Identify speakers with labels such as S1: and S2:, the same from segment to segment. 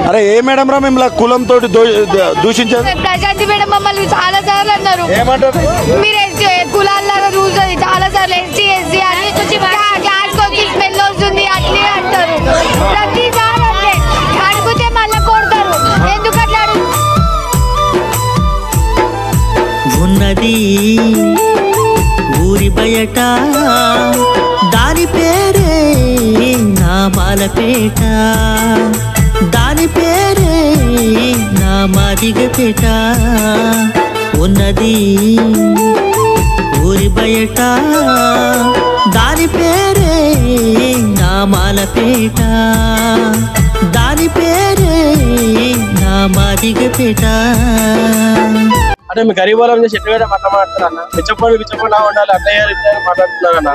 S1: అరే ఏ మేడం రా మిమ్మల్ని కులంతో దూషించారు?
S2: ప్రశాంతి మేడం మమ్మల్ని చాలా సార్లు అన్నారు.
S1: ఏమంటారు?
S2: మీరు కులాల రూల్స్ చాలా సార్లు ఎస్టీ ఎస్సీ అని క్లాస్ వచ్చి స్మెల్ వస్తుంది అట్లే అంటారు. ప్రతిసారి అట్లే అడిగితే మళ్ళీ కొడతారు. ఎందుకు అట్లా
S3: ఉన్నది ఊరి బయట దాని పేరే నా బాలపేట, దాని పేరే నా మాదిగపేట. ఉన్నది ఊరి బయట దాని పేరే నా మాలపేట, దాని పేరే నా మాదిగపేట.
S4: అంటే మీ గరీబ్ వాళ్ళ నుంచి చెట్టు వేయడం అట్లా మాట్లాడుతారు అన్న. పిచ్చపడి ఉండాలి అట్లా మాట్లాడుతున్నారు అన్న.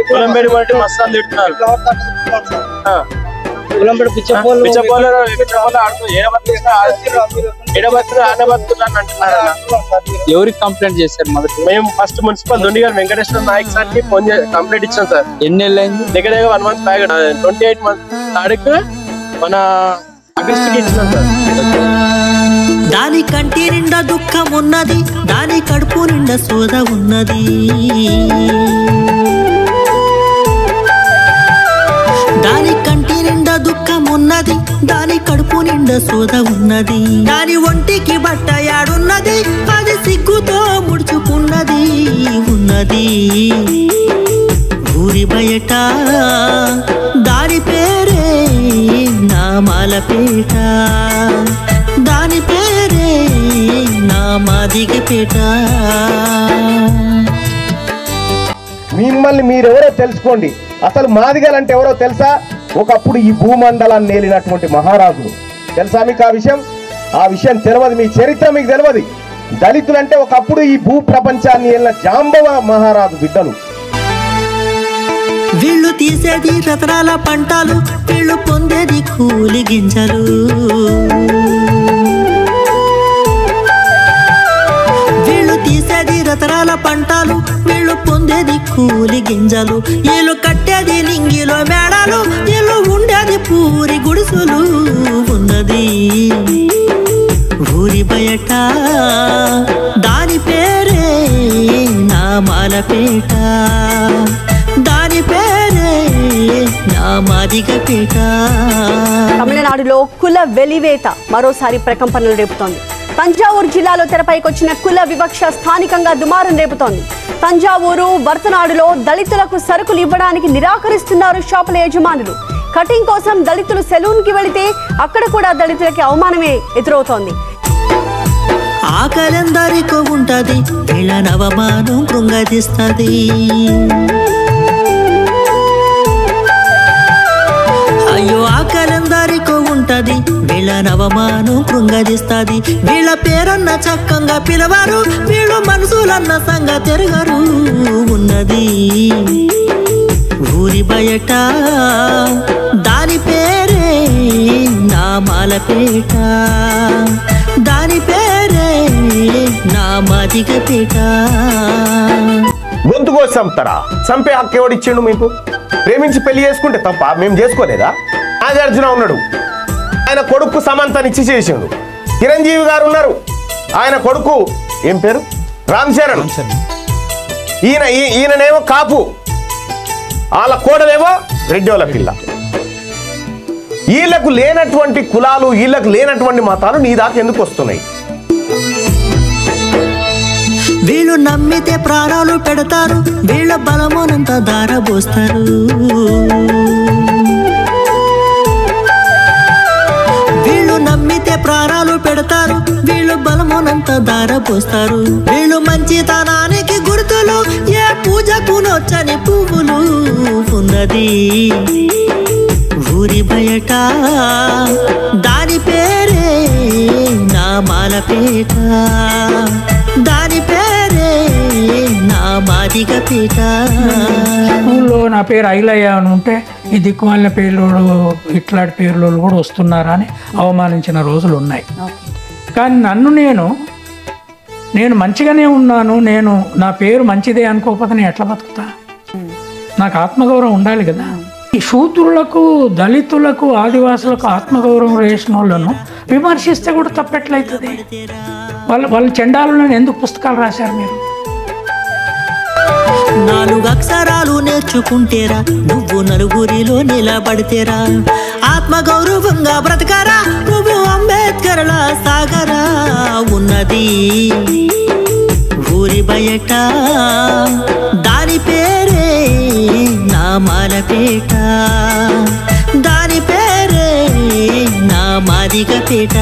S4: కులం పేరు బట్టి మస్తాలు తిడుతున్నారు.
S5: ఎవరికి కంప్లైంట్ చేశారు? మొదటి
S4: మేము ఫస్ట్ మున్సిపల్ దొండిగారు వెంకటేశ్వర నాయక్ సార్ కి ఫోన్ కంప్లైంట్ ఇచ్చాం సార్.
S5: ఎన్ని నెలలు అయింది?
S4: దగ్గర 1 month బ్యాక్ 28 తారీఖు మన ఆగస్టుకి ఇచ్చినాం సార్.
S3: దాని కంటి నిండా దుఃఖం ఉన్నది, దాని కడుపు నిండా సోద ఉన్నది. దాని కంటి నిండా దుఃఖం ఉన్నది, దాని కడుపు నిండా సోద ఉన్నది. దాని ఒంటికి బట్ట యాడున్నది, అది సిగ్గుతో ముడుచుకున్నది. ఉన్నది ఊరి బయట దాని పేరే నా మాలపేట, దాని పేరే నా మాదిగపేట.
S6: మిమ్మల్ని మీరెవరో తెలుసుకోండి. అసలు మాదిగలంటే ఎవరో తెలుసా? ఒకప్పుడు ఈ భూమండలాన్ని నేలినటువంటి మహారాజులు. తెలుసా మీకు ఆ విషయం? ఆ విషయం తెలియదు, మీ చరిత్ర మీకు తెలియదు. దళితులంటే ఒకప్పుడు ఈ భూ ప్రపంచాన్ని ఏలిన జాంబవ మహారాజు బిడ్డలు.
S3: వీళ్ళు తీసేది రతనాల పంటలు, వీళ్ళు పొందేది కూలి గింజలు. వీళ్ళు తీసేది రతనాల పంటలు, వీళ్ళు పొందేది కూలి గింజలు. వీళ్ళు కట్టేది లింగిలో మేడలు, వీళ్ళు ఉండేది పూరి గుడిసెలు. ఉన్నది ఊరి బయట దాని పేరే నా మాలపేట, దాని పేరే నా మాదిగపేట.
S7: తమిళనాడులో కుల వెలివేత మరోసారి ప్రకంపనలు రేపుతోంది. తంజావూరు జిల్లాలో తెరపైకొచ్చిన కుల వివక్ష స్థానికంగా దుమారం రేపుతోంది. తంజావూరు వర్తనాడులో దళితులకు సరుకులు ఇవ్వడానికి నిరాకరిస్తున్నారు షాపుల యజమానులు. కటింగ్ కోసం దళితులు సెలూన్ కి వెళితే అక్కడ కూడా దళితులకి అవమానమే ఎదురవుతోంది.
S3: ఆకలందరికో ఉంటది, వీళ్ళ అవమానం కృంగదీస్తది. అయ్యో ఆకలందరికో ఉంటది, వీళ్ళ అవమానం కృంగదీస్తది. వీళ్ళ పేరన్న చక్కంగా పిలవారు, వీళ్ళు మనసులన్న సంగ తిరగరు. ఉన్నది ఊరి బయట దాని పేరే నా మాలపేట, దాని పేరే నా మాదిగపేట.
S6: గొంతు కోసం చంపుతారా? చంపే హక్కు ఎవడిచ్చిండు మీకు? ప్రేమించి పెళ్లి చేసుకుంటే తప్ప? మేము చేసుకోలేదా? నాగార్జున ఉన్నాడు, ఆయన కొడుకు సమంతనిచ్చి చేసిండు. చిరంజీవి గారు ఉన్నారు, ఆయన కొడుకు ఏం పేరు? రామ్ చరణ్. ఈయననేమో కాపు, వాళ్ళ కోడలేమో రెడ్డోళ్ళ పిల్ల. వీళ్ళకు లేనటువంటి కులాలు, వీళ్ళకు లేనటువంటి మతాలు నీ దాకా ఎందుకు వస్తున్నాయి?
S3: వీళ్ళు నమ్మితే ప్రాణాలు పెడతారు, వీళ్ళ బలమునంత దారబోస్తారు. వీళ్ళు నమ్మితే ప్రాణాలు పెడతారు, వీళ్ళు బలమునంత దారబోస్తారు. వీళ్ళు మంచితనానికి గుర్తులు, ఏ పూజకు నొచ్చని పువ్వులు. ఉన్నది ఊరి బయట దాని పేరే నా మాలపేట, దాని పేరే నా మాదిగపేట.
S8: స్కూల్లో నా పేరు ఐలయ్య అని ఉంటే ఈ దిక్కుమాలిన పేర్లోడు ఇట్లాంటి పేర్లు కూడా వస్తున్నారా అని అవమానించిన రోజులు ఉన్నాయి. కానీ నన్ను నేను మంచిగానే ఉన్నాను, నా పేరు మంచిదే అనుకోకపోతే నేను ఎట్లా బతుకుతా? నాకు ఆత్మగౌరవం ఉండాలి కదా. ఈ శూద్రులకు, దళితులకు, ఆదివాసులకు ఆత్మగౌరవం వేసిన వాళ్ళను విమర్శిస్తే కూడా తప్పెట్లయితుంది? వాళ్ళు చండాలను ఎందుకు పుస్తకాలు రాశారు మీరు?
S3: 4 అక్షరాలు నేర్చుకుంటేరా నువ్వు నలుగురిలో నిలబడితేరా, ఆత్మగౌరవంగా బ్రతకరా నువ్వు అంబేద్కర్లా సాగరా. ఉన్నది ఊరి బయట దాని పేరే నామాలపేట, దాని పేరే నా మాదిగపేట.